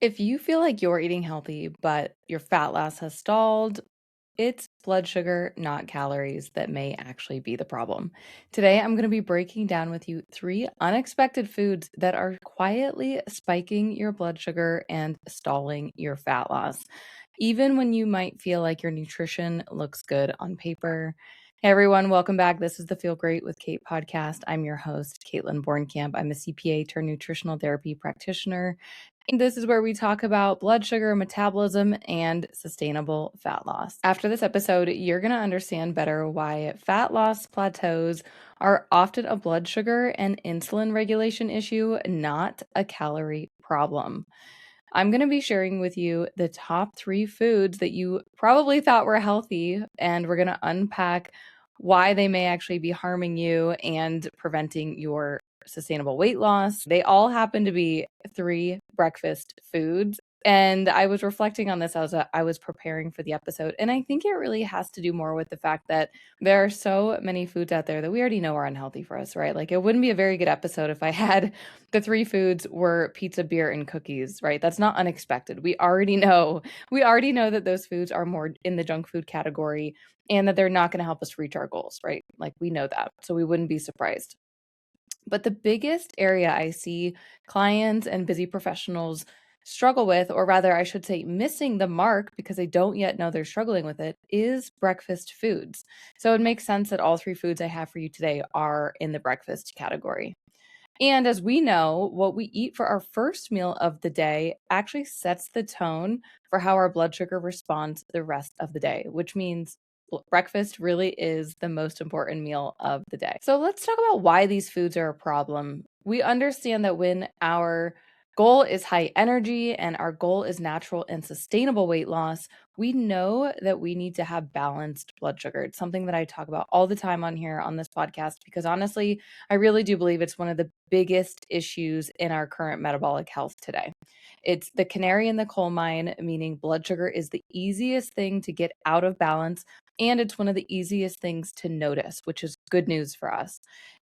If you feel like you're eating healthy, but your fat loss has stalled, it's blood sugar, not calories, that may actually be the problem. Today, I'm going to be breaking down with you three unexpected foods that are quietly spiking your blood sugar and stalling your fat loss, even when you might feel like your nutrition looks good on paper. Hey everyone, welcome back. This is the Feel Great with Kate podcast. I'm your host, Caitlin Bornkamp. I'm a CPA turned nutritional therapy practitioner. And this is where we talk about blood sugar, metabolism, and sustainable fat loss. After this episode, you're going to understand better why fat loss plateaus are often a blood sugar and insulin regulation issue, not a calorie problem. I'm going to be sharing with you the top 3 foods that you probably thought were healthy, and we're going to unpack why they may actually be harming you and preventing your sustainable weight loss. They all happen to be 3 breakfast foods. And I was reflecting on this as I was preparing for the episode. And I think it really has to do more with the fact that there are so many foods out there that we already know are unhealthy for us, right? Like it wouldn't be a very good episode if I had the 3 foods were pizza, beer, and cookies, right? That's not unexpected. We already know that those foods are more in the junk food category and that they're not going to help us reach our goals, right? Like we know that. So we wouldn't be surprised. But the biggest area I see clients and busy professionals struggle with, or rather, I should say, missing the mark because they don't yet know they're struggling with it, is breakfast foods. So it makes sense that all 3 foods I have for you today are in the breakfast category. And as we know, what we eat for our first meal of the day actually sets the tone for how our blood sugar responds the rest of the day, which means breakfast really is the most important meal of the day. So let's talk about why these foods are a problem. We understand that when our goal is high energy and our goal is natural and sustainable weight loss, we know that we need to have balanced blood sugar. It's something that I talk about all the time on here on this podcast because honestly, I really do believe it's one of the biggest issues in our current metabolic health today. It's the canary in the coal mine, meaning blood sugar is the easiest thing to get out of balance, and it's one of the easiest things to notice, which is good news for us.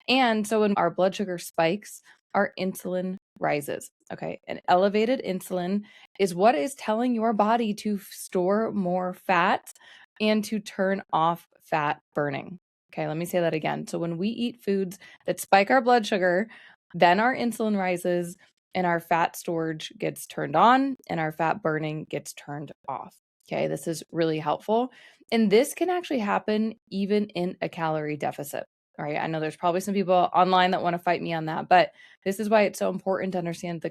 And so when our blood sugar spikes, our insulin rises. Okay. And elevated insulin is what is telling your body to store more fat and to turn off fat burning. Okay. Let me say that again. So when we eat foods that spike our blood sugar, then our insulin rises and our fat storage gets turned on and our fat burning gets turned off. Okay. This is really helpful. And this can actually happen even in a calorie deficit. All right. I know there's probably some people online that want to fight me on that, but this is why it's so important to understand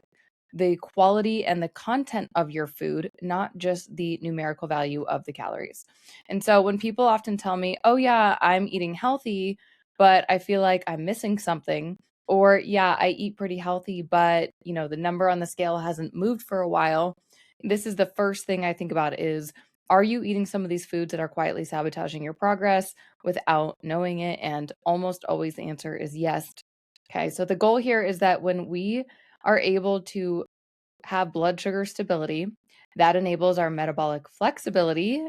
the quality and the content of your food, not just the numerical value of the calories. And so when people often tell me, "Oh yeah, I'm eating healthy, but I feel like I'm missing something," or "Yeah, I eat pretty healthy, but, the number on the scale hasn't moved for a while." This is the first thing I think about is, are you eating some of these foods that are quietly sabotaging your progress without knowing it? And almost always the answer is yes. Okay, so the goal here is that when we are able to have blood sugar stability, that enables our metabolic flexibility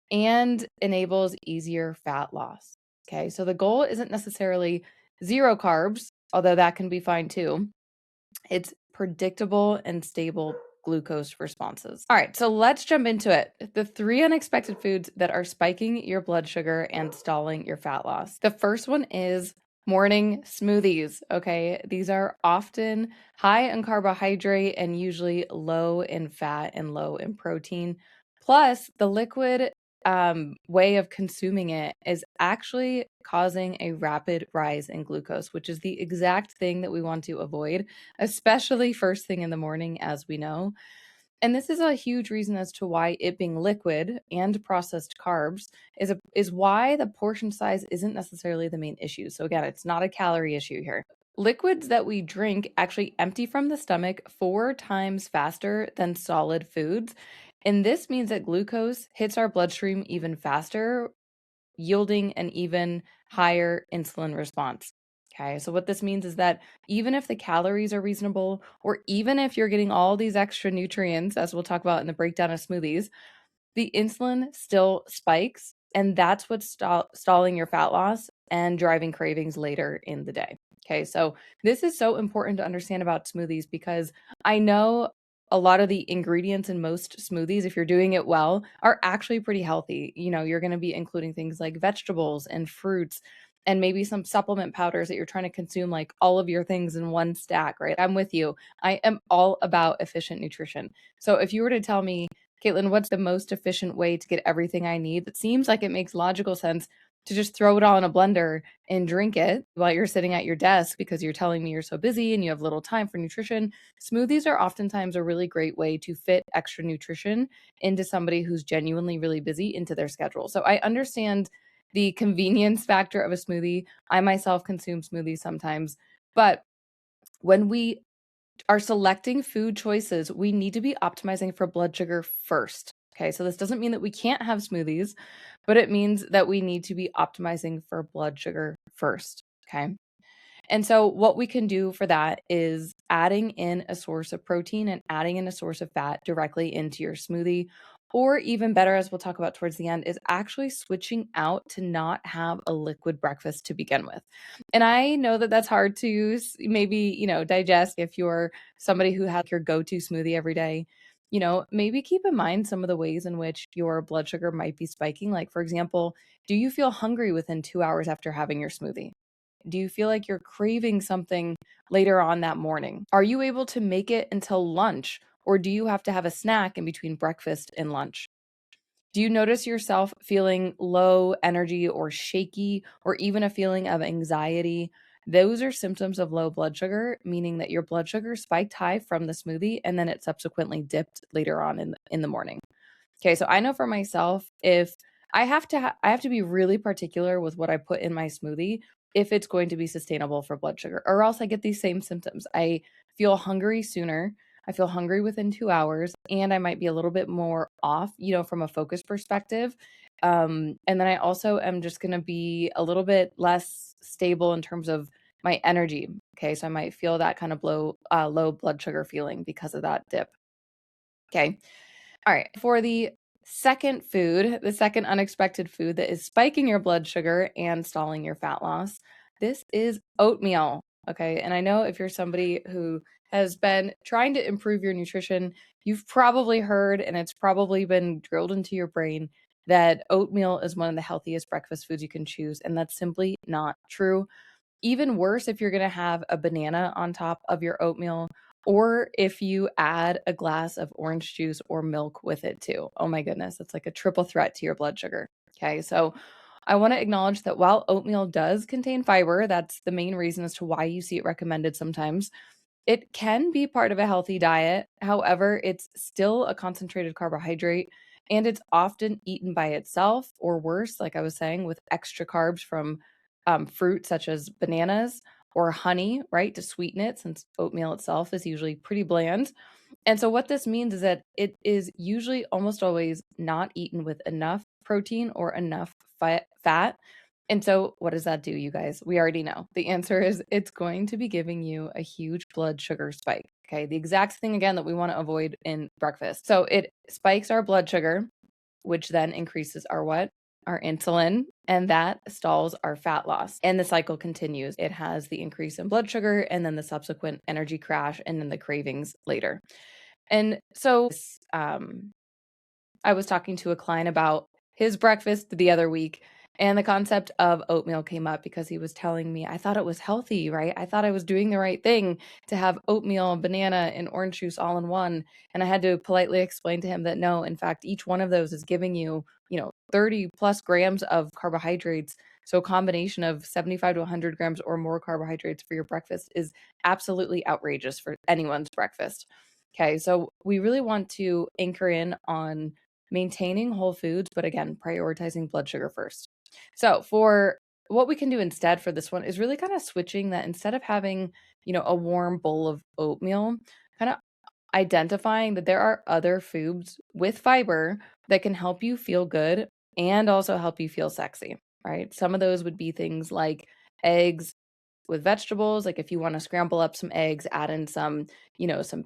and enables easier fat loss. Okay, so the goal isn't necessarily zero carbs, although that can be fine too. It's predictable and stable glucose responses. All right, so let's jump into it. The 3 unexpected foods that are spiking your blood sugar and stalling your fat loss. The first one is morning smoothies. Okay, these are often high in carbohydrate and usually low in fat and low in protein. Plus, the liquid way of consuming it is actually causing a rapid rise in glucose, which is the exact thing that we want to avoid, especially first thing in the morning, as we know. And this is a huge reason as to why it being liquid and processed carbs is why the portion size isn't necessarily the main issue. So again, it's not a calorie issue here. Liquids that we drink actually empty from the stomach 4 times faster than solid foods. And this means that glucose hits our bloodstream even faster, yielding an even higher insulin response. Okay, so what this means is that even if the calories are reasonable, or even if you're getting all these extra nutrients, as we'll talk about in the breakdown of smoothies, the insulin still spikes, and that's what's stalling your fat loss and driving cravings later in the day. Okay, so this is so important to understand about smoothies because I know a lot of the ingredients in most smoothies, if you're doing it well, are actually pretty healthy. You're going to be including things like vegetables and fruits and maybe some supplement powders that you're trying to consume, like all of your things in one stack, right? I'm with you. I am all about efficient nutrition. So if you were to tell me, Caitlin, what's the most efficient way to get everything I need? It seems like it makes logical sense to just throw it all in a blender and drink it while you're sitting at your desk because you're telling me you're so busy and you have little time for nutrition. Smoothies are oftentimes a really great way to fit extra nutrition into somebody who's genuinely really busy into their schedule. So I understand the convenience factor of a smoothie. I myself consume smoothies sometimes, but when we are selecting food choices, we need to be optimizing for blood sugar first. Okay, so this doesn't mean that we can't have smoothies, but it means that we need to be optimizing for blood sugar first. Okay. And so, what we can do for that is adding in a source of protein and adding in a source of fat directly into your smoothie. Or, even better, as we'll talk about towards the end, is actually switching out to not have a liquid breakfast to begin with. And I know that that's hard to maybe, digest if you're somebody who has your go to smoothie every day. Maybe keep in mind some of the ways in which your blood sugar might be spiking. Like, for example, do you feel hungry within 2 hours after having your smoothie? Do you feel like you're craving something later on that morning? Are you able to make it until lunch, or do you have to have a snack in between breakfast and lunch? Do you notice yourself feeling low energy or shaky, or even a feeling of anxiety? Those are symptoms of low blood sugar, meaning that your blood sugar spiked high from the smoothie and then it subsequently dipped later on in the morning. Okay, so I know for myself, if I have to be really particular with what I put in my smoothie if it's going to be sustainable for blood sugar, or else I get these same symptoms. I feel hungry sooner. I feel hungry within 2 hours, and I might be a little bit more off, from a focus perspective. And then I also am just going to be a little bit less stable in terms of my energy. Okay, so I might feel that kind of low blood sugar feeling because of that dip. Okay. All right. For the second unexpected food that is spiking your blood sugar and stalling your fat loss, this is oatmeal. Okay. And I know if you're somebody who has been trying to improve your nutrition, you've probably heard and it's probably been drilled into your brain that oatmeal is one of the healthiest breakfast foods you can choose. And that's simply not true. Even worse if you're going to have a banana on top of your oatmeal or if you add a glass of orange juice or milk with it too. Oh my goodness, it's like a triple threat to your blood sugar. Okay, so I want to acknowledge that while oatmeal does contain fiber, that's the main reason as to why you see it recommended sometimes. It can be part of a healthy diet. However, it's still a concentrated carbohydrate and it's often eaten by itself or worse, like I was saying, with extra carbs from fruit such as bananas or honey, right, to sweeten it since oatmeal itself is usually pretty bland. And so, what this means is that it is usually almost always not eaten with enough protein or enough fat. And so, what does that do, you guys? We already know. The answer is it's going to be giving you a huge blood sugar spike. Okay. The exact thing, again, that we want to avoid in breakfast. So, it spikes our blood sugar, which then increases our what? Our insulin, and that stalls our fat loss. And the cycle continues. It has the increase in blood sugar and then the subsequent energy crash and then the cravings later. And so I was talking to a client about his breakfast the other week, and the concept of oatmeal came up because he was telling me, I thought it was healthy, right? I thought I was doing the right thing to have oatmeal, banana, and orange juice all in one. And I had to politely explain to him that no, in fact, each one of those is giving you, 30 plus grams of carbohydrates. So a combination of 75 to 100 grams or more carbohydrates for your breakfast is absolutely outrageous for anyone's breakfast. Okay, so we really want to anchor in on maintaining whole foods, but again, prioritizing blood sugar first. So, for what we can do instead for this one is really kind of switching that instead of having, a warm bowl of oatmeal, kind of identifying that there are other foods with fiber that can help you feel good and also help you feel sexy, right? Some of those would be things like eggs, with vegetables, like if you want to scramble up some eggs, add in some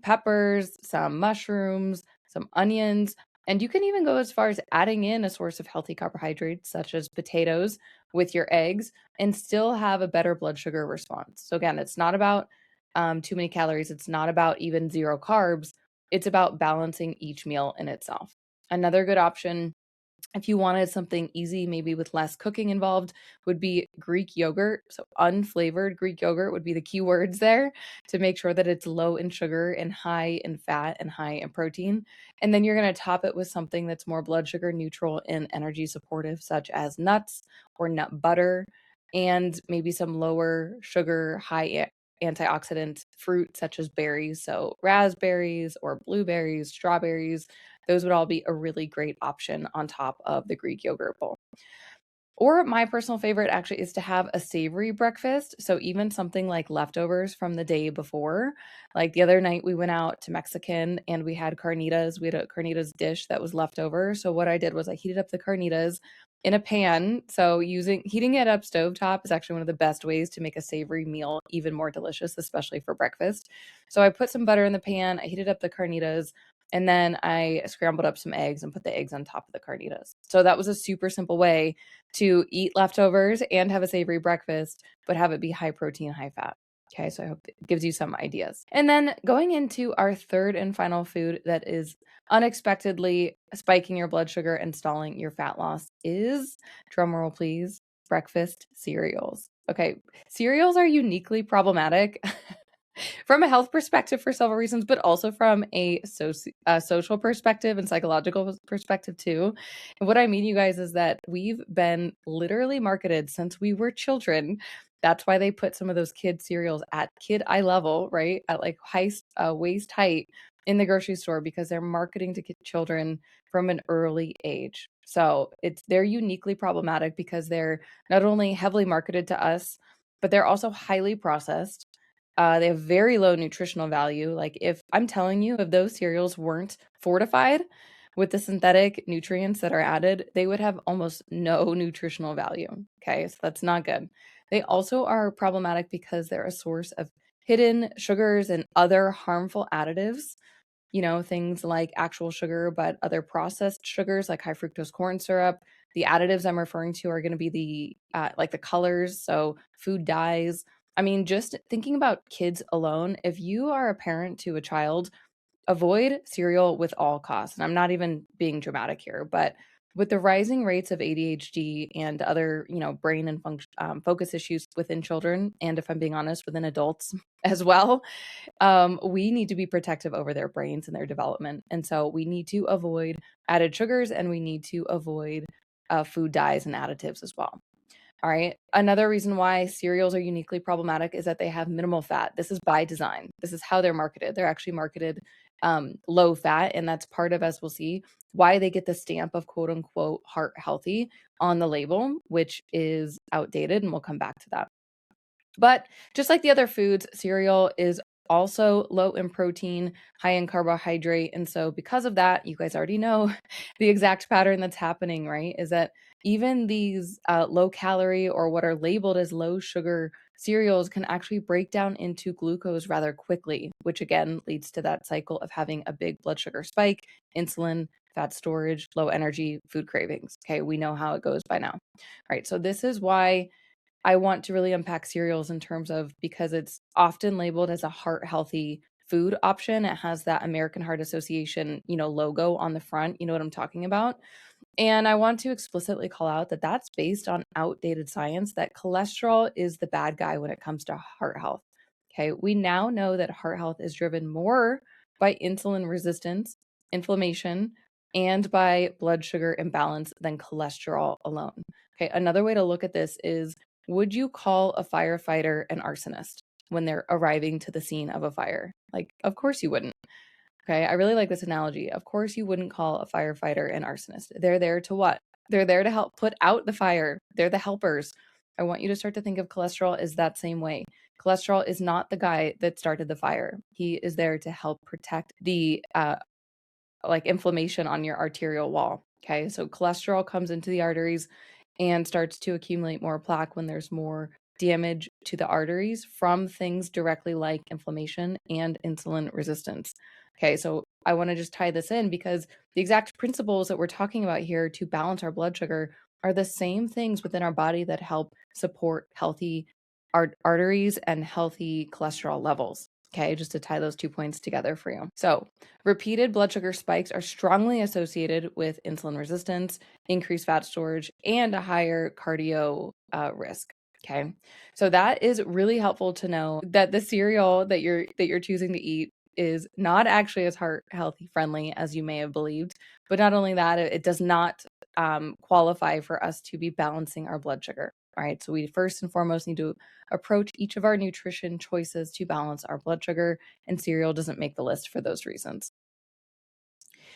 peppers, some mushrooms, some onions, and you can even go as far as adding in a source of healthy carbohydrates such as potatoes with your eggs and still have a better blood sugar response. So again, it's not about too many calories. It's not about even zero carbs. It's about balancing each meal in itself. Another good option, if you wanted something easy, maybe with less cooking involved, would be Greek yogurt. So, unflavored Greek yogurt would be the key words there to make sure that it's low in sugar and high in fat and high in protein. And then you're going to top it with something that's more blood sugar neutral and energy supportive, such as nuts or nut butter, and maybe some lower sugar, antioxidant fruit, such as berries. So, raspberries or blueberries, strawberries, those would all be a really great option on top of the Greek yogurt bowl. Or my personal favorite actually is to have a savory breakfast. So even something like leftovers from the day before. Like the other night we went out to Mexican and we had carnitas. We had a carnitas dish that was left over. So what I did was I heated up the carnitas in a pan. So heating it up stovetop is actually one of the best ways to make a savory meal even more delicious, especially for breakfast. So I put some butter in the pan, I heated up the carnitas, and then I scrambled up some eggs and put the eggs on top of the carnitas. So that was a super simple way to eat leftovers and have a savory breakfast, but have it be high protein, high fat. Okay, so I hope it gives you some ideas. And then going into our third and final food that is unexpectedly spiking your blood sugar and stalling your fat loss is, drumroll please, breakfast cereals. Okay, cereals are uniquely problematic from a health perspective for several reasons, but also from a social perspective and psychological perspective too. And what I mean, you guys, is that we've been literally marketed since we were children. That's why they put some of those kid cereals at kid eye level, right? At like waist height in the grocery store because they're marketing to children from an early age. So they're uniquely problematic because they're not only heavily marketed to us, but they're also highly processed. They have very low nutritional value. Like if I'm telling you, if those cereals weren't fortified with the synthetic nutrients that are added, they would have almost no nutritional value. Okay, so that's not good. They also are problematic because they're a source of hidden sugars and other harmful additives. Things like actual sugar, but other processed sugars like high fructose corn syrup. The additives I'm referring to are going to be the colors, so food dyes. I mean, just thinking about kids alone, if you are a parent to a child, avoid cereal with all costs. And I'm not even being dramatic here, but with the rising rates of ADHD and other, brain and focus issues within children, and if I'm being honest, within adults as well, we need to be protective over their brains and their development. And so we need to avoid added sugars and we need to avoid food dyes and additives as well. All right. Another reason why cereals are uniquely problematic is that they have minimal fat. This is by design. This is how they're marketed. They're actually marketed low fat. And that's part of, as we'll see, why they get the stamp of quote unquote heart healthy on the label, which is outdated. And we'll come back to that. But just like the other foods, cereal is also low in protein, high in carbohydrate. And so, because of that, you guys already know the exact pattern that's happening, right? Is that even these low calorie or what are labeled as low sugar cereals can actually break down into glucose rather quickly, which again leads to that cycle of having a big blood sugar spike, insulin, fat storage, low energy, food cravings. Okay, we know how it goes by now. All right, so this is why I want to really unpack cereals in terms of, because it's often labeled as a heart healthy food option. It has that American Heart Association, logo on the front. You know what I'm talking about? And I want to explicitly call out that that's based on outdated science, that cholesterol is the bad guy when it comes to heart health. Okay. We now know that heart health is driven more by insulin resistance, inflammation, and by blood sugar imbalance than cholesterol alone. Okay. Another way to look at this is, would you call a firefighter an arsonist when they're arriving to the scene of a fire? Like, of course you wouldn't. Okay, I really like this analogy. Of course, you wouldn't call a firefighter an arsonist. They're there to what? They're there to help put out the fire. They're the helpers. I want you to start to think of cholesterol as that same way. Cholesterol is not the guy that started the fire. He is there to help protect the inflammation on your arterial wall. Okay, so cholesterol comes into the arteries and starts to accumulate more plaque when there's more damage to the arteries from things directly like inflammation and insulin resistance. Okay, so I want to just tie this in because the exact principles that we're talking about here to balance our blood sugar are the same things within our body that help support healthy arteries and healthy cholesterol levels. Okay, just to tie those 2 points together for you. So, repeated blood sugar spikes are strongly associated with insulin resistance, increased fat storage, and a higher cardio risk. Okay, so that is really helpful to know that the cereal that you're choosing to eat is not actually as heart healthy friendly as you may have believed. But not only that, it does not qualify for us to be balancing our blood sugar. All right, so we first and foremost need to approach each of our nutrition choices to balance our blood sugar, and cereal doesn't make the list for those reasons.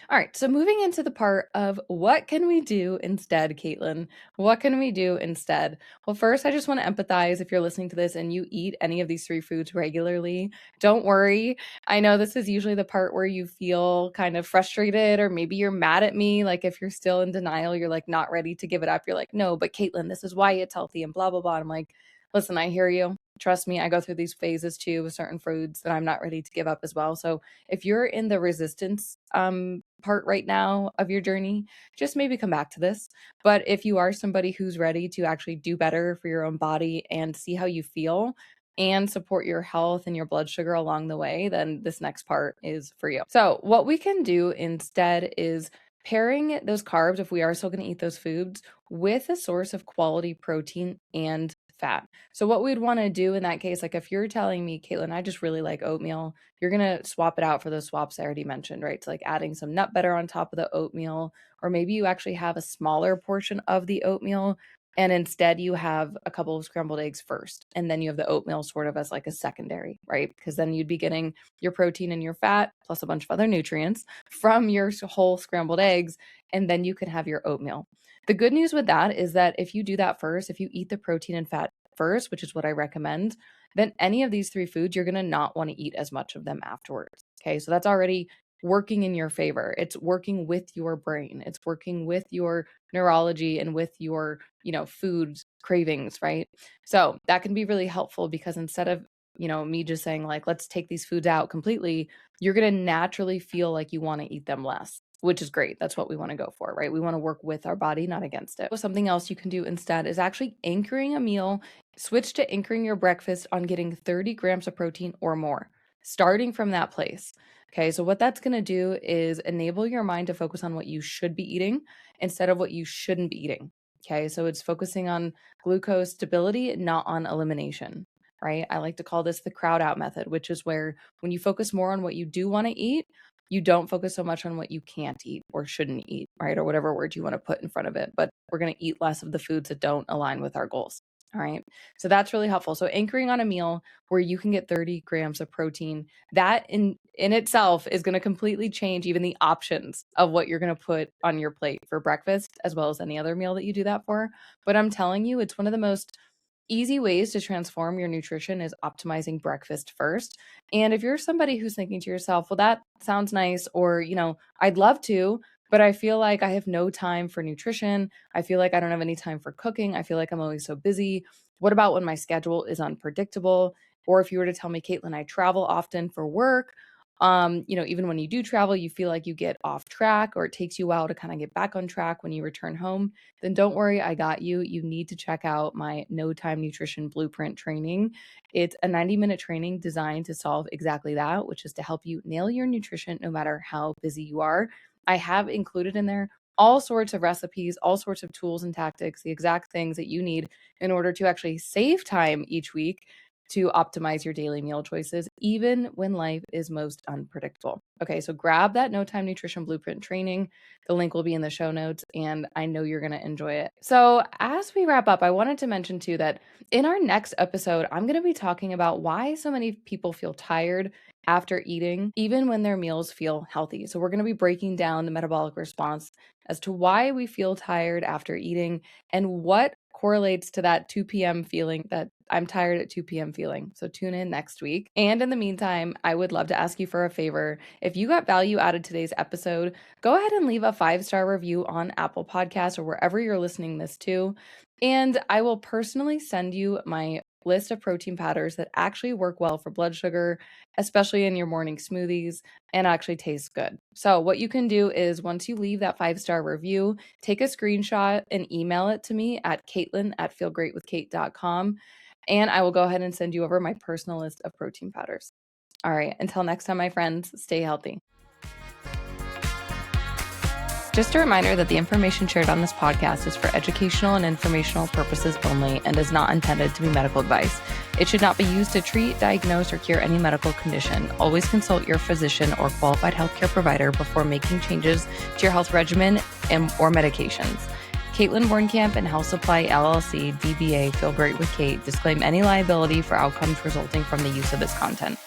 All right, so moving into the part of what can we do instead, Caitlin? What can we do instead? Well, first, I just want to empathize if you're listening to this and you eat any of these three foods regularly. Don't worry. I know this is usually the part where you feel kind of frustrated, or maybe you're mad at me. Like if you're still in denial, you're like not ready to give it up. You're like, no, but Caitlin, this is why it's healthy and blah, blah, blah. I'm like, listen, I hear you. Trust me, I go through these phases too with certain foods that I'm not ready to give up as well. So if you're in the resistance part right now of your journey, just maybe come back to this. But if you are somebody who's ready to actually do better for your own body and see how you feel and support your health and your blood sugar along the way, then this next part is for you. So, what we can do instead is pairing those carbs, if we are still going to eat those foods, with a source of quality protein and fat. So what we'd want to do in that case, like if you're telling me, Caitlin, I just really like oatmeal, you're gonna swap it out for those swaps I already mentioned, right? So like adding some nut butter on top of the oatmeal, or maybe you actually have a smaller portion of the oatmeal and instead you have a couple of scrambled eggs first, and then you have the oatmeal sort of as like a secondary, right? Because then you'd be getting your protein and your fat plus a bunch of other nutrients from your whole scrambled eggs, and then you can have your oatmeal. The good news with that is that if you do that first, if you eat the protein and fat first, which is what I recommend, then any of these three foods, you're going to not want to eat as much of them afterwards. Okay. So that's already working in your favor. It's working with your brain, it's working with your neurology and with your, food cravings, right? So that can be really helpful because instead of, me just saying, like, let's take these foods out completely, you're going to naturally feel like you want to eat them less, which is great. That's what we want to go for, right? We want to work with our body, not against it. Something else you can do instead is actually anchoring a meal. Switch to anchoring your breakfast on getting 30 grams of protein or more, starting from that place. Okay, so what that's going to do is enable your mind to focus on what you should be eating instead of what you shouldn't be eating. Okay, so it's focusing on glucose stability, not on elimination, right? I like to call this the crowd out method, which is where when you focus more on what you do want to eat, you don't focus so much on what you can't eat or shouldn't eat, right? Or whatever word you want to put in front of it. But we're going to eat less of the foods that don't align with our goals. All right. So that's really helpful. So anchoring on a meal where you can get 30 grams of protein, that in itself is going to completely change even the options of what you're going to put on your plate for breakfast, as well as any other meal that you do that for. But I'm telling you, it's one of the most easy ways to transform your nutrition is optimizing breakfast first. And if you're somebody who's thinking to yourself, well, that sounds nice, or, I'd love to, but I feel like I have no time for nutrition. I feel like I don't have any time for cooking. I feel like I'm always so busy. What about when my schedule is unpredictable? Or if you were to tell me, Caitlin, I travel often for work, even when you do travel, you feel like you get off track or it takes you a while to kind of get back on track when you return home, then don't worry, I got you. You need to check out my No Time Nutrition Blueprint training. It's a 90-minute training designed to solve exactly that, which is to help you nail your nutrition no matter how busy you are. I have included in there all sorts of recipes, all sorts of tools and tactics, the exact things that you need in order to actually save time each week to optimize your daily meal choices, even when life is most unpredictable. Okay, so grab that No Time Nutrition Blueprint training. The link will be in the show notes, and I know you're going to enjoy it. So, as we wrap up, I wanted to mention too that in our next episode, I'm going to be talking about why so many people feel tired after eating, even when their meals feel healthy. So, we're going to be breaking down the metabolic response as to why we feel tired after eating and what correlates to that 2 p.m. feeling, that I'm tired at 2 p.m. feeling. So tune in next week. And in the meantime, I would love to ask you for a favor. If you got value out of today's episode, go ahead and leave a 5-star review on Apple Podcasts or wherever you're listening this to. And I will personally send you my list of protein powders that actually work well for blood sugar, especially in your morning smoothies, and actually taste good. So what you can do is once you leave that 5-star review, take a screenshot and email it to me at caitlin@feelgreatwithkate.com, and I will go ahead and send you over my personal list of protein powders. All right, until next time, my friends, stay healthy. Just a reminder that the information shared on this podcast is for educational and informational purposes only and is not intended to be medical advice. It should not be used to treat, diagnose, or cure any medical condition. Always consult your physician or qualified healthcare provider before making changes to your health regimen or medications. Caitlin Bornkamp and Health Supply LLC, DBA Feel Great with Kate, disclaim any liability for outcomes resulting from the use of this content.